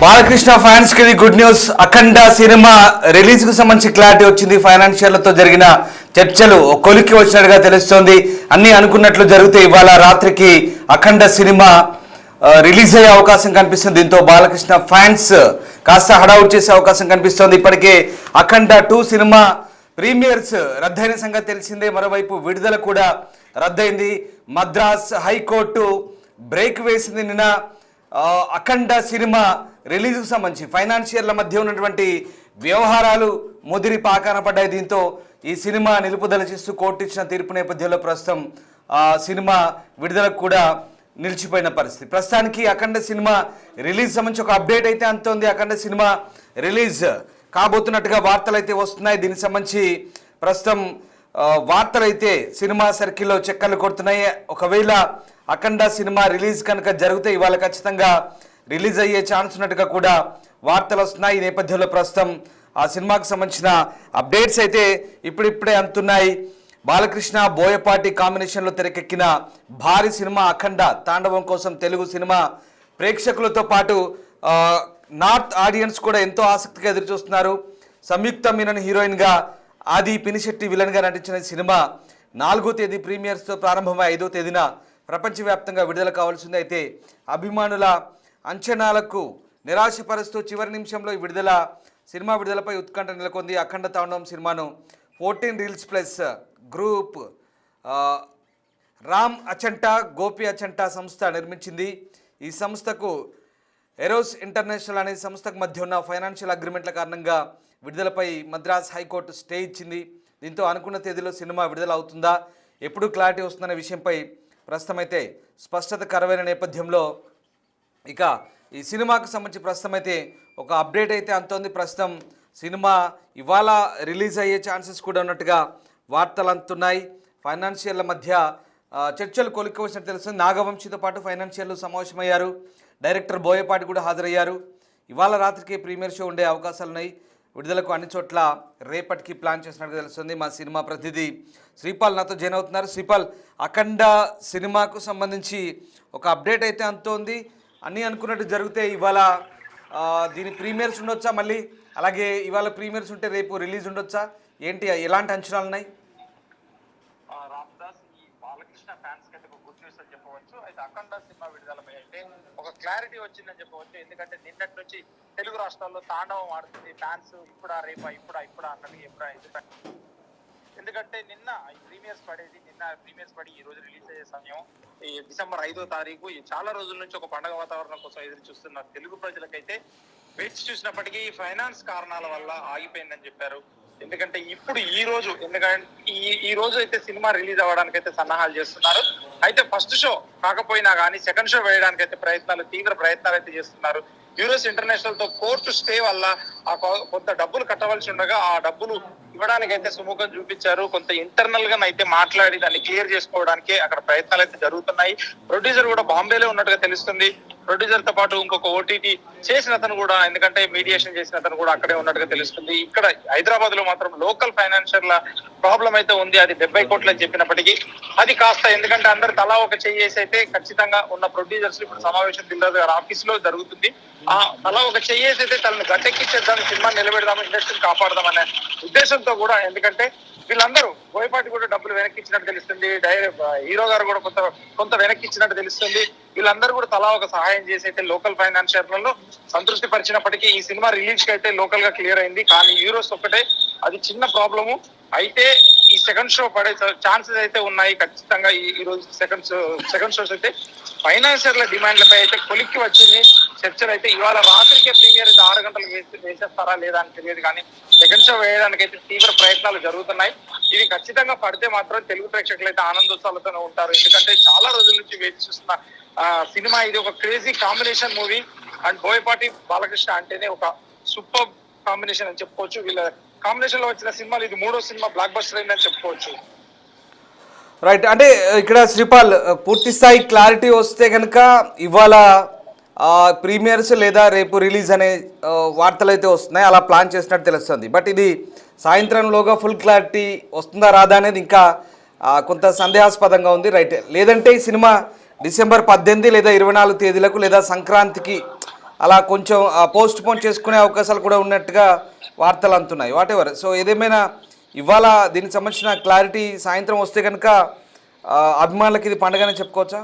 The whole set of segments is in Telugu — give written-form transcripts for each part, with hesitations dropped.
బాలకృష్ణ ఫ్యాన్స్ కి గుడ్ న్యూస్. అఖండ సినిమా రిలీజ్ కు సంబంధించి క్లారిటీ వచ్చింది. ఫైనాన్షియర్లతో జరిగిన చర్చలు కొలిక్కి వచ్చినట్టుగా తెలుస్తోంది. అన్ని అనుకున్నట్లు జరిగితే ఇవాళ రాత్రికి అఖండ సినిమా రిలీజ్ అయ్యే అవకాశం కనిపిస్తుంది. దీంతో బాలకృష్ణ ఫ్యాన్స్ కాస్త హడావుడి చేసే అవకాశం కనిపిస్తోంది. ఇప్పటికే అఖండ 2 సినిమా ప్రీమియర్స్ రద్దయిన సంగతి తెలిసిందే. మరోవైపు విడుదల కూడా రద్దయింది. మద్రాస్ హైకోర్టు బ్రేక్ వేసింది. నిన్న అఖండ సినిమా రిలీజ్కు సంబంధించి ఫైనాన్షియర్ల మధ్య ఉన్నటువంటి వ్యవహారాలు ముదిరి పాకాన పడ్డాయి. దీంతో ఈ సినిమా నిలుపుదల చేస్తూ కోర్టు ఇచ్చిన తీర్పు నేపథ్యంలో ప్రస్తుతం సినిమా విడుదలకు కూడా నిలిచిపోయిన పరిస్థితి. ప్రస్తుతానికి అఖండ సినిమా రిలీజ్ సంబంధించి ఒక అప్డేట్ అయితే అంతోంది. అఖండ సినిమా రిలీజ్ కాబోతున్నట్టుగా వార్తలు అయితే వస్తున్నాయి. దీనికి సంబంధించి ప్రస్తుతం వార్తలు అయితే సినిమా సర్కిల్లో చక్కర్లు కొడుతున్నాయి. ఒకవేళ అఖండ సినిమా రిలీజ్ కనుక జరిగితే ఇవాళ ఖచ్చితంగా రిలీజ్ అయ్యే ఛాన్స్ ఉన్నట్టుగా కూడా వార్తలు వస్తున్నాయి. ఈ నేపథ్యంలో ప్రస్తుతం ఆ సినిమాకు సంబంధించిన అప్డేట్స్ అయితే ఇప్పుడిప్పుడే అందుతున్నాయి. బాలకృష్ణ బోయపాటి కాంబినేషన్లో తెరకెక్కిన భారీ సినిమా అఖండ తాండవం కోసం తెలుగు సినిమా ప్రేక్షకులతో పాటు నార్త్ ఆడియన్స్ కూడా ఎంతో ఆసక్తిగా ఎదురుచూస్తున్నారు. సంయుక్త మీనన్ హీరోయిన్గా, ఆది పినిశెట్టి విలన్గా నటించిన సినిమా 4వ తేదీ ప్రీమియర్స్తో ప్రారంభమై 5వ తేదీన ప్రపంచవ్యాప్తంగా విడుదల కావాల్సింది. అయితే అభిమానుల అంచనాలకు నిరాశపరుస్తూ చివరి నిమిషంలో ఈ సినిమా విడుదలపై ఉత్కంఠ నెలకొంది. అఖండ తాండవం సినిమాను 14 reels plus group Ram Achanta, Gopi Achanta సంస్థ నిర్మించింది. ఈ సంస్థకు ఎరోస్ ఇంటర్నేషనల్ అనే సంస్థకు మధ్య ఉన్న ఫైనాన్షియల్ అగ్రిమెంట్ల కారణంగా విడుదలపై మద్రాస్ హైకోర్టు స్టే ఇచ్చింది. దీంతో అనుకున్న తేదీలో సినిమా విడుదల అవుతుందా, ఎప్పుడు క్లారిటీ వస్తుందనే విషయంపై ప్రస్తుతం అయితే స్పష్టత కరువైన నేపథ్యంలో ఇక ఈ సినిమాకు సంబంధించి ప్రస్తుతం అయితే ఒక అప్డేట్ అయితే అంతోంది. ప్రస్తుతం సినిమా ఇవాళ రిలీజ్ అయ్యే ఛాన్సెస్ కూడా ఉన్నట్టుగా వార్తలు అందుతున్నాయి. ఫైనాన్షియర్ల మధ్య చర్చలు కొలిక్కి వచ్చినట్టు తెలుస్తుంది. నాగవంశితో పాటు ఫైనాన్షియర్లు సమావేశమయ్యారు. డైరెక్టర్ బోయపాటి కూడా హాజరయ్యారు. ఇవాళ రాత్రికి ప్రీమియర్ షో ఉండే అవకాశాలు ఉన్నాయి. విడుదలకు అన్ని చోట్ల రేపటికి ప్లాన్ చేసినట్టు తెలుస్తుంది. మా సినిమా ప్రతినిధి శ్రీపాల్ నాతో జాయిన్ అవుతున్నారు. శ్రీపాల్, అఖండ సినిమాకు సంబంధించి ఒక అప్డేట్ అయితే అందుతోంది. అన్నీ అనుకున్నట్టు జరిగితే ఇవాళ దీని ప్రీమియర్స్ ఉండొచ్చా? మళ్ళీ అలాగే ఇవాళ ప్రీమియర్స్ ఉంటే రేపు రిలీజ్ ఉండొచ్చా? ఏంటి, ఎలాంటి అంచనాలు ఉన్నాయి? రామదాస్, ఈ బాలకృష్ణ ఫ్యాన్స్ కంటే ఒక గుడ్ న్యూస్ అని చెప్పవచ్చు. అయితే అఖండ సినిమా విడుదలపై అయితే ఒక క్లారిటీ వచ్చిందని చెప్పవచ్చు. ఎందుకంటే నిన్నటి నుంచి తెలుగు రాష్ట్రాల్లో తాండవం ఆడుతుంది. ఫ్యాన్స్ ఇప్పుడా రేపా ఇప్పుడా అన్నది ఎందుకంటే నిన్న ప్రీమియర్స్ పడి ఈ రోజు రిలీజ్ అయ్యే సమయం ఈ డిసెంబర్ 5వ తారీఖు. చాలా రోజుల నుంచి ఒక పండుగ వాతావరణం కోసం ఎదురు చూస్తున్న తెలుగు ప్రజలకైతే వేచి చూసినప్పటికీ ఫైనాన్స్ కారణాల వల్ల ఆగిపోయిందని చెప్పారు. ఎందుకంటే ఇప్పుడు ఈ రోజు అయితే సినిమా రిలీజ్ అవ్వడానికి అయితే సన్నాహాలు చేస్తున్నారు. అయితే ఫస్ట్ షో కాకపోయినా కానీ సెకండ్ షో వేయడానికి అయితే తీవ్ర ప్రయత్నాలు అయితే చేస్తున్నారు. యూరోస్ ఇంటర్నేషనల్ తో కోర్టు స్టే వల్ల కొంత డబ్బులు కట్టవలసి ఉండగా ఆ డబ్బులు ఇవ్వడానికి అయితే సుముఖం చూపించారు. కొంత ఇంటర్నల్ గా అయితే మాట్లాడి దాన్ని క్లియర్ చేసుకోవడానికి అక్కడ ప్రయత్నాలు అయితే జరుగుతున్నాయి. ప్రొడ్యూసర్ కూడా బాంబేలో ఉన్నట్టుగా తెలుస్తుంది. ప్రొడ్యూసర్ తో పాటు ఇంకొక ఓటీటీ చేసిన అతను కూడా, ఎందుకంటే మీడియేషన్ చేసిన అతను కూడా అక్కడే ఉన్నట్టుగా తెలుస్తుంది. ఇక్కడ హైదరాబాద్ లో మాత్రం లోకల్ ఫైనాన్షియర్ల ప్రాబ్లం అయితే ఉంది. అది 70 కోట్లు అని చెప్పినప్పటికీ అది కాస్త, ఎందుకంటే అందరు తలా ఒక చెయ్యేసి అయితే ఖచ్చితంగా ఉన్న ప్రొడ్యూసర్స్ ఇప్పుడు సమావేశం దిల్రాజు గారి ఆఫీస్ లో జరుగుతుంది. ఆ తలా ఒక చెయ్యేసి అయితే తనను గట్టెక్కిచ్చేద్దాం, సినిమా నిలబెడదాం, ఇండస్ట్రీని కాపాడదాం అనే ఉద్దేశంతో కూడా, ఎందుకంటే వీళ్ళందరూ బోయపాటి కూడా డబ్బులు వెనక్కి ఇచ్చినట్టు తెలుస్తుంది. హీరో గారు కూడా కొంత వెనక్కి ఇచ్చినట్టు తెలుస్తుంది. వీళ్ళందరూ కూడా తలా ఒక సహాయం చేసి అయితే లోకల్ ఫైనాన్షియర్లలో సంతృప్తి పరిచినప్పటికీ ఈ సినిమా రిలీజ్ కి అయితే లోకల్ గా క్లియర్ అయింది. కానీ యూరోస్ ఒకటే అది చిన్న ప్రాబ్లము. అయితే ఈ సెకండ్ షో పడే ఛాన్సెస్ అయితే ఉన్నాయి ఖచ్చితంగా. ఈ రోజు సెకండ్ షోస్ అయితే ఫైనాన్షియర్ల డిమాండ్లపై అయితే కొలిక్కి వచ్చింది. చర్చలు అయితే ఇవాళ రాత్రికే ప్రీమియర్ 6 గంటలకు వేసేస్తారా లేదా అని తెలియదు. కానీ సెకండ్ షో వేయడానికి అయితే తీవ్ర ప్రయత్నాలు జరుగుతున్నాయి. ఇది ఖచ్చితంగా పడితే మాత్రం తెలుగు ప్రేక్షకులు అయితే ఆనందోత్సాలతోనే ఉంటారు. ఎందుకంటే చాలా రోజుల నుంచి వేచి చూస్తున్న సినిమా ఇది. ఒక crazy combination movie. And Boyapati Balakrishna అంటేనే ఒక సూపర్ కాంబినేషన్ అని చెప్పుకోవచ్చు. వీళ్ళ కాంబినేషన్ లో వచ్చిన సినిమాలు ఇది 3వ సినిమా బ్లాక్ బస్టర్ అయిందని చెప్పుకోవచ్చు. రైట్, అంటే ఇక్కడ శ్రీపాల్ పూర్తి స్థాయి క్లారిటీ వస్తే కనుక ఇవాళ ప్రీమియర్స్ లేదా రేపు రిలీజ్ అనే వార్తలు అయితే వస్తున్నాయి. అలా ప్లాన్ చేసినట్టు తెలుస్తుంది. బట్ ఇది సాయంత్రంలోగా ఫుల్ క్లారిటీ వస్తుందా రాదా అనేది ఇంకా కొంత సందేహాస్పదంగా ఉంది. రైట్, లేదంటే ఈ సినిమా డిసెంబర్ 18 లేదా 24 తేదీలకు లేదా సంక్రాంతికి అలా కొంచెం పోస్ట్ పోన్ చేసుకునే అవకాశాలు కూడా ఉన్నట్టుగా వార్తలు అందుతున్నాయి. వాటెవర్. సో ఏదేమైనా ఇవాళ దీనికి సంబంధించిన క్లారిటీ సాయంత్రం వస్తే కనుక అభిమానులకి ఇది పండుగనే చెప్పుకోవచ్చా?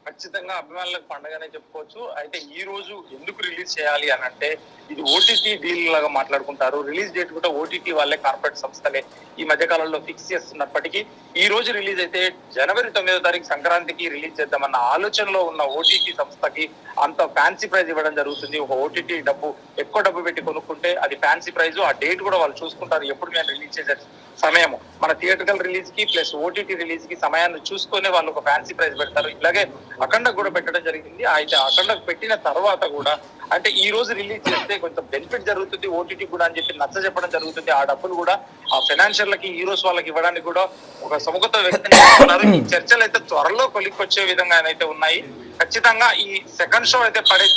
ఖచ్చితంగా అభిమానులకు పండగనే చెప్పుకోవచ్చు. అయితే ఈ రోజు ఎందుకు రిలీజ్ చేయాలి అని అంటే, ఇది ఓటీటీ డీల్ లాగా మాట్లాడుకుంటారు. రిలీజ్ డేట్ కూడా ఓటీటీ వాళ్ళే, కార్పొరేట్ సంస్థలే ఈ మధ్య కాలంలో ఫిక్స్ చేస్తున్నప్పటికీ ఈ రోజు రిలీజ్ అయితే జనవరి 9వ తారీఖు సంక్రాంతికి రిలీజ్ చేద్దామన్న ఆలోచనలో ఉన్న ఓటీటీ సంస్థకి అంత ఫ్యాన్సీ ప్రైజ్ ఇవ్వడం జరుగుతుంది. ఒక ఓటీటీ ఎక్కువ డబ్బు పెట్టి కొనుక్కుంటే అది ఫ్యాన్సీ ప్రైజ్. ఆ డేట్ కూడా వాళ్ళు చూసుకుంటారు, ఎప్పుడు మేము రిలీజ్ చేసే సమయం మన థియేటర్కల్ రిలీజ్ కి ప్లస్ ఓటీటీ రిలీజ్ కి సమయాన్ని చూసుకొని వాళ్ళు ఒక ఫ్యాన్సీ ప్రైజ్ పెడతారు. ఇలాగే అఖండ కూడా పెట్టడం జరిగింది. అయితే అఖండ పెట్టిన తర్వాత కూడా అంటే ఈ రోజు రిలీజ్ చేస్తే కొంచెం బెనిఫిట్ జరుగుతుంది ఓటీటీ కూడా అని చెప్పి నచ్చ చెప్పడం జరుగుతుంది. ఆ డబ్బులు కూడా ఆ ఫైనాన్షియర్లకి హీరోస్ వాళ్ళకి ఇవ్వడానికి కూడా ఒక సుముఖత వ్యక్తం చేస్తున్నారు. ఈ చర్చలు అయితే త్వరలో కొలిక్కొచ్చే విధంగా అయితే ఉన్నాయి. ఖచ్చితంగా ఈ సెకండ్ షో అయితే పడే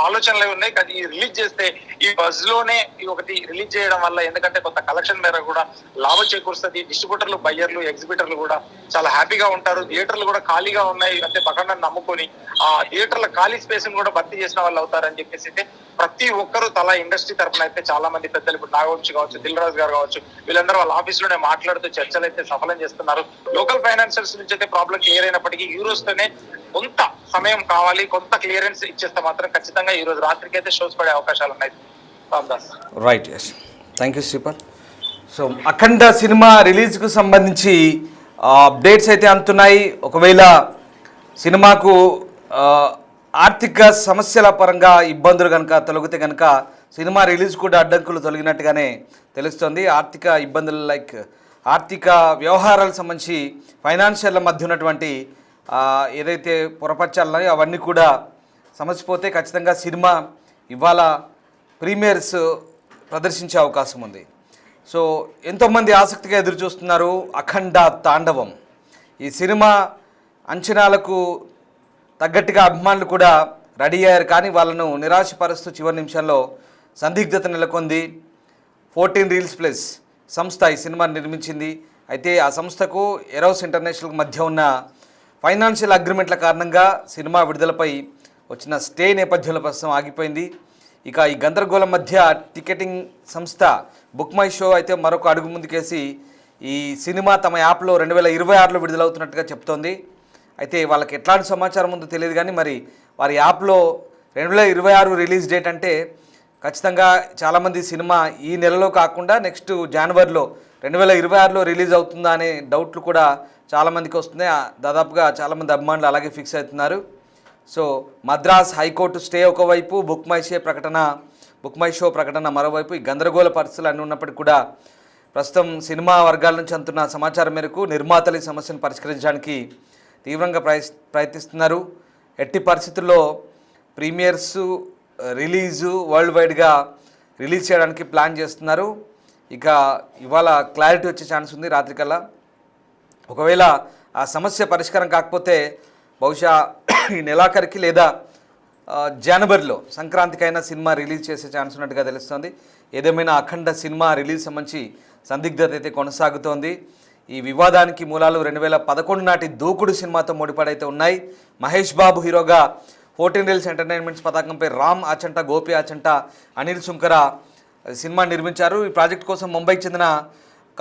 ఆలోచనలు ఉన్నాయి. కానీ ఈ రిలీజ్ చేస్తే ఈ బజ్ లోనే ఒకటి రిలీజ్ చేయడం వల్ల, ఎందుకంటే కొంత కలెక్షన్ మేర కూడా లాభం చేకూరుస్తుంది. డిస్ట్రిబ్యూటర్లు, బయ్యర్లు, ఎగ్జిబిటర్లు కూడా చాలా హ్యాపీగా ఉంటారు. థియేటర్లు కూడా ఖాళీగా ఉన్నాయి అంటే పక్కన నమ్ముకొని ఆ థియేటర్ల ఖాళీ స్పేస్ ని కూడా భర్తీ చేసిన వాళ్ళు అవుతారని చెప్పేసి అయితే ప్రతి ఒక్కరు తల ఇండస్ట్రీ తరఫున అయితే చాలా మంది పెద్దలు, ఇప్పుడు నాగవంశి కావచ్చు, దిల్ రాజు గారు కావచ్చు, వీళ్ళందరూ వాళ్ళ ఆఫీస్ లోనే మాట్లాడుతూ చర్చలు అయితే సఫలం చేస్తున్నారు. లోకల్ ఫైనాన్షియర్స్ నుంచి అయితే ప్రాబ్లం క్లియర్ అయినప్పటికీ హీరోస్ తోనే కొంత సమయం కావాలి, కొంత క్లియరెన్స్ ఇచ్చేస్తే మాత్రం ఖచ్చితంగా ఈ రోజు రాత్రికి అయితే షోస్ పడే అవకాశాలు ఉన్నాయి. Ramdas. Right, yes, thank you Sripal. So Akhanda cinema రిలీజ్కు సంబంధించి అప్డేట్స్ అయితే అందుతున్నాయి. ఒకవేళ సినిమాకు ఆర్థిక సమస్యల పరంగా ఇబ్బందులు కనుక తొలగితే కనుక సినిమా రిలీజ్ కూడా అడ్డంకులు తొలగినట్టుగానే తెలుస్తుంది. ఆర్థిక ఇబ్బందులు లైక్ ఆర్థిక వ్యవహారాలకు సంబంధించి ఫైనాన్షియర్ల మధ్య ఉన్నటువంటి ఏదైతే పొరపచ్చాలున్నాయో అవన్నీ కూడా సమసిపోతే ఖచ్చితంగా సినిమా ఇవాళ ప్రీమియర్స్ ప్రదర్శించే అవకాశం ఉంది. సో ఎంతోమంది ఆసక్తిగా ఎదురు చూస్తున్నారు అఖండ తాండవం. ఈ సినిమా అంచనాలకు తగ్గట్టుగా అభిమానులు కూడా రెడీ అయ్యారు, కానీ వాళ్ళను నిరాశపరుస్తూ చివరి నిమిషంలో సందిగ్ధత నెలకొంది. 14 రీల్స్ ప్లస్ సంస్థ ఈ సినిమాని నిర్మించింది. అయితే ఆ సంస్థకు ఎరోస్ ఇంటర్నేషనల్ మధ్య ఉన్న ఫైనాన్షియల్ అగ్రిమెంట్ల కారణంగా సినిమా విడుదలపై వచ్చిన స్టే నేపథ్యంలో ప్రస్తుతం ఆగిపోయింది. ఇక ఈ గందరగోళం మధ్య టికెటింగ్ సంస్థ బుక్ మై షో అయితే మరొక అడుగు ముందుకేసి ఈ సినిమా తమ యాప్లో 2026లో విడుదలవుతున్నట్టుగా చెప్తోంది. అయితే వాళ్ళకి ఎట్లాంటి సమాచారం ఉందో తెలియదు, కానీ మరి వారి యాప్లో 2026 రిలీజ్ డేట్ అంటే ఖచ్చితంగా చాలామంది సినిమా ఈ నెలలో కాకుండా నెక్స్ట్ జనవరిలో 2026లో రిలీజ్ అవుతుందా అనే డౌట్లు కూడా చాలామందికి వస్తున్నాయి. దాదాపుగా చాలామంది అభిమానులు అలాగే ఫిక్స్ అవుతున్నారు. సో మద్రాస్ హైకోర్టు స్టే ఒకవైపు, బుక్ మై షో ప్రకటన మరోవైపు, ఈ గందరగోళ పరిస్థితులు అన్నీ ఉన్నప్పటికీ కూడా ప్రస్తుతం సినిమా వర్గాల నుంచి అందుతున్న సమాచారం మేరకు నిర్మాతలు ఈ సమస్యను పరిష్కరించడానికి తీవ్రంగా ప్రయత్నిస్తున్నారు. ఎట్టి పరిస్థితుల్లో ప్రీమియర్స్ రిలీజు వరల్డ్ వైడ్గా రిలీజ్ చేయడానికి ప్లాన్ చేస్తున్నారు. ఇక ఇవాళ క్లారిటీ వచ్చే ఛాన్స్ ఉంది రాత్రికల్లా. ఒకవేళ ఆ సమస్య పరిష్కారం కాకపోతే బహుశా ఈ నెలాఖరికి లేదా జనవరిలో సంక్రాంతికైనా సినిమా రిలీజ్ చేసే ఛాన్స్ ఉన్నట్టుగా తెలుస్తుంది. ఏదేమైనా అఖండ సినిమా రిలీజ్ సంబంధించి సందిగ్ధత అయితే కొనసాగుతోంది. ఈ వివాదానికి మూలాలు 2011 నాటి దూకుడు సినిమాతో ముడిపడైతే ఉన్నాయి. మహేష్ బాబు హీరోగా 14 రీల్స్ ఎంటర్టైన్మెంట్స్ పతాకంపై రామ్ ఆచంట, గోపి ఆచంట, అనిల్ సుంకర సినిమా నిర్మించారు. ఈ ప్రాజెక్ట్ కోసం ముంబైకి చెందిన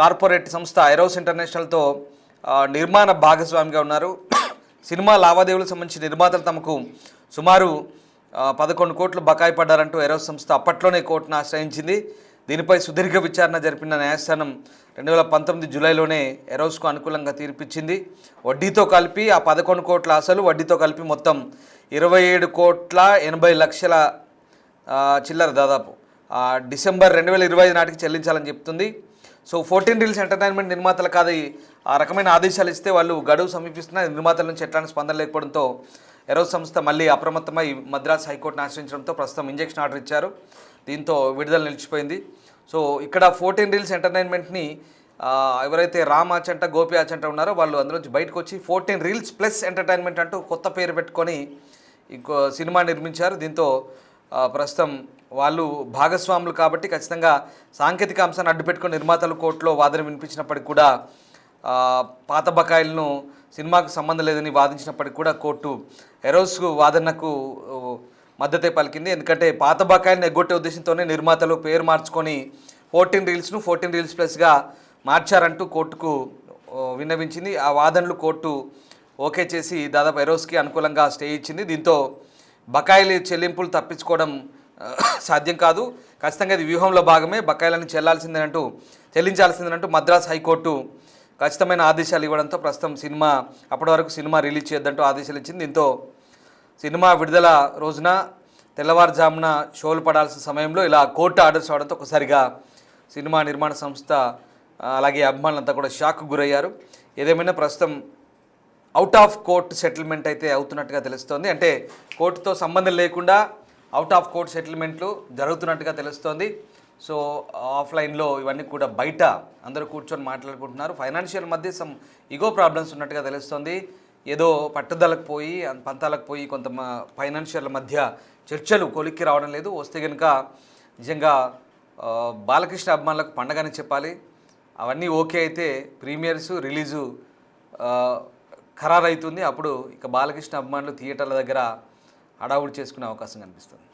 కార్పొరేట్ సంస్థ ఎరోస్ ఇంటర్నేషనల్తో నిర్మాణ భాగస్వామిగా ఉన్నారు. సినిమా లావాదేవీలకు సంబంధించి నిర్మాతలు తమకు సుమారు 11 కోట్లు బకాయి పడ్డారంటూ ఎరోస్ సంస్థ అప్పట్లోనే కోర్టును ఆశ్రయించింది. దీనిపై సుదీర్ఘ విచారణ జరిపిన న్యాయస్థానం 2019 జూలైలోనే ఎరోస్కు అనుకూలంగా తీర్పిచ్చింది. వడ్డీతో కలిపి ఆ 11 కోట్ల అసలు, వడ్డీతో కలిపి మొత్తం 27 కోట్ల 80 లక్షల చిల్లర దాదాపు డిసెంబర్ 2025 నాటికి చెల్లించాలని చెప్తుంది. సో 14 రీల్స్ ఎంటర్టైన్మెంట్ నిర్మాతలు కాదు ఆ రకమైన ఆదేశాలు ఇస్తే వాళ్ళు గడువు సమీపిస్తున్న నిర్మాతల నుంచి ఎట్లాంటి స్పందన లేకపోవడంతో ఎరోస్ సంస్థ మళ్ళీ అప్రమత్తమై మద్రాస్ హైకోర్టును ఆశ్రయించడంతో ప్రస్తుతం ఇంజెక్షన్ ఆర్డర్ ఇచ్చారు. దీంతో విడుదల నిలిచిపోయింది. సో ఇక్కడ 14 రీల్స్ ఎంటర్టైన్మెంట్ని ఎవరైతే రామ్ ఆచంట, గోపి ఆచంట ఉన్నారో వాళ్ళు అందులోంచి బయటకు వచ్చి 14 రీల్స్ ప్లస్ ఎంటర్టైన్మెంట్ అంటూ కొత్త పేరు పెట్టుకొని ఇంకో సినిమా నిర్మించారు. దీంతో ప్రస్తుతం వాళ్ళు భాగస్వాములు కాబట్టి ఖచ్చితంగా సాంకేతిక అంశాన్ని అడ్డుపెట్టుకొని నిర్మాతలు కోర్టులో వాదన వినిపించినప్పటికీ కూడా పాత బకాయిలను సినిమాకు సంబంధం లేదని వాదించినప్పటికీ కూడా కోర్టు ఎరోస్ వాదనకు మద్దతే పలికింది. ఎందుకంటే పాత బకాయిలను ఎగ్గొట్టే ఉద్దేశంతోనే నిర్మాతలు పేరు మార్చుకొని 14 రీల్స్ను 14 రీల్స్ ప్లస్గా మార్చారంటూ కోర్టుకు విన్నవించింది. ఆ వాదనలు కోర్టు ఓకే చేసి దాదాపు ఎరోస్కి అనుకూలంగా స్టే ఇచ్చింది. దీంతో బకాయిలు చెల్లింపులు తప్పించుకోవడం సాధ్యం కాదు, ఖచ్చితంగా ఇది వ్యూహంలో భాగమే, బకాయిలను చెల్లించాల్సిందేనంటూ మద్రాస్ హైకోర్టు ఖచ్చితమైన ఆదేశాలు ఇవ్వడంతో ప్రస్తుతం అప్పటి వరకు సినిమా రిలీజ్ చేయొద్దంటూ ఆదేశాలు ఇచ్చింది. దీంతో సినిమా విడుదల రోజున తెల్లవారుజామున షోలు పడాల్సిన సమయంలో ఇలా కోర్టు ఆర్డర్స్ అవడంతో ఒకసారిగా సినిమా నిర్మాణ సంస్థ అలాగే అభిమానులంతా కూడా షాక్ గురయ్యారు. ఏదేమైనా ప్రస్తుతం అవుట్ ఆఫ్ కోర్ట్ సెటిల్మెంట్ అయితే అవుతున్నట్టుగా తెలుస్తోంది. అంటే కోర్టుతో సంబంధం లేకుండా అవుట్ ఆఫ్ కోర్ట్ సెటిల్మెంట్లు జరుగుతున్నట్టుగా తెలుస్తోంది. సో ఆఫ్లైన్లో ఇవన్నీ కూడా బయట అందరూ కూర్చొని మాట్లాడుకుంటున్నారు. ఫైనాన్షియల్ మధ్య సమ్ ఈగో ప్రాబ్లమ్స్ ఉన్నట్టుగా తెలుస్తోంది. ఏదో పట్టుదలకు పోయి పంతాలకు పోయి కొంత ఫైనాన్షియల్ మధ్య చర్చలు కొలిక్కి రావడం లేదు. వస్తే కనుక నిజంగా బాలకృష్ణ అభిమానులకు పండగని చెప్పాలి. అవన్నీ ఓకే అయితే ప్రీమియర్స్ రిలీజు ఖరారైతుంది. అప్పుడు ఇక బాలకృష్ణ అభిమానులు థియేటర్ల దగ్గర హడావుడి చేసుకునే అవకాశం కనిపిస్తుంది.